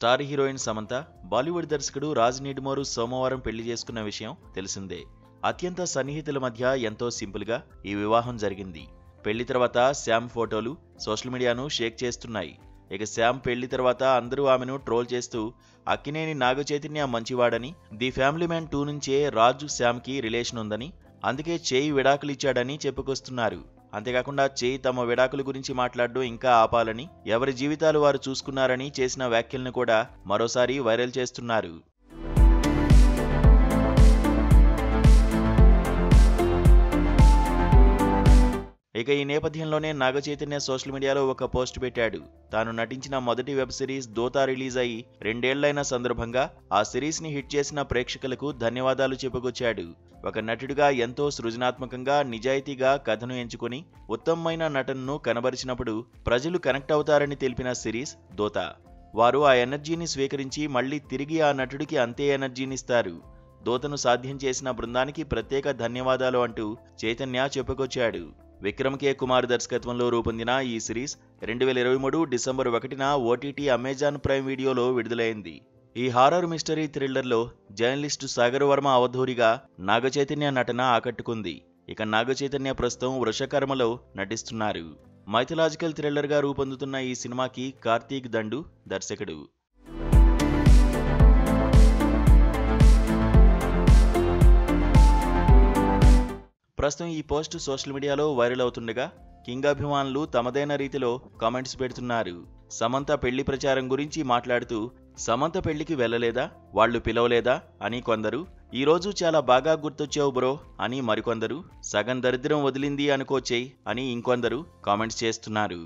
Star heroine Samantha Bollywood దర్శకుడు రాజ్ నిడుమోరు సోమవారం పెళ్లి చేసుకున్న విషయం తెలిసిందే. అత్యంత సన్నిహితుల మధ్య ఎంతో సింపుల్గా ఈ వివాహం జరిగింది. పెళ్లి తర్వాత శ్యామ్ ఫోటోలు సోషల్ మీడియాను షేక్ చేస్తున్నాయి. ఇక శ్యామ్ పెళ్లి తర్వాత అందరూ ఆమెను ట్రోల్ చేస్తూ అక్కినేని నాగచైతన్య మంచివాడని, ది ఫ్యామిలీ మ్యాన్ 2 నుంచే రాజు శ్యామ్కి రిలేషన్ ఉందని, అందుకే చేయి విడాకులు ఇచ్చాడని చెప్పుకొస్తున్నారు. అంతేకాకుండా చేయి తమ విడాకుల గురించి మాట్లాడడం ఇంకా ఆపాలని, ఎవరి జీవితాలు వారు చూసుకున్నారని చేసిన వ్యాఖ్యలను కూడా మరోసారి వైరల్ చేస్తున్నారు. ఇక ఈ నేపథ్యంలోనే నాగచైతన్య సోషల్ మీడియాలో ఒక పోస్ట్ పెట్టాడు. తాను నటించిన మొదటి వెబ్ సిరీస్ దోతా రిలీజ్ అయ్యి 2 ఏళ్లైన సందర్భంగా ఆ సిరీస్ ని హిట్ చేసిన ప్రేక్షకులకు ధన్యవాదాలు చెప్పుకొచ్చాడు. ఒక నటుడిగా ఎంతో సృజనాత్మకంగా, నిజాయితీగా కథను ఎంచుకుని ఉత్తమమైన నటనను కనబరిచినప్పుడు ప్రజలు కనెక్ట్ అవుతారని తెలిపిన సిరీస్ దోతా. వారు ఆ ఎనర్జీని స్వీకరించి మళ్లీ తిరిగి ఆ నటుడికి అంతే ఎనర్జీనిస్తారు. దోతను సాధ్యం చేసిన బృందానికి ప్రత్యేక ధన్యవాదాలు అంటూ చైతన్య చెప్పుకొచ్చాడు. విక్రమ్ కే కుమార్ దర్శకత్వంలో రూపొందిన ఈ సిరీస్ 2023 డిసెంబర్ 1న ఓటీటీ అమెజాన్ ప్రైమ్ వీడియోలో విడుదలైంది. ఈ హారర్ మిస్టరీ థ్రిల్లర్లో జర్నలిస్టు సాగర్ వర్మ అవధూరిగా నాగచైతన్య నటన ఆకట్టుకుంది. ఇక నాగచైతన్య ప్రస్తుతం వృషకర్మలో నటిస్తున్నారు. మైథలాజికల్ థ్రిల్లర్గా రూపొందుతున్న ఈ సినిమాకి కార్తీక్ దండు దర్శకుడు. ప్రస్తుతం ఈ పోస్ట్ సోషల్ మీడియాలో వైరల్ అవుతుండగా కింగ్ అభిమానులు తమదైన రీతిలో కామెంట్స్ పెడుతున్నారు. సమంత పెళ్లి ప్రచారం గురించి మాట్లాడుతూ సమంత పెళ్లికి వెళ్ళలేదా, వాళ్లు పిలవలేదా అని కొందరు, ఈరోజు చాలా బాగా గుర్తొచ్చావు బ్రో అని మరికొందరు, సగం దరిద్రం వదిలింది అనుకోచేయ్ అని ఇంకొందరు కామెంట్స్ చేస్తున్నారు.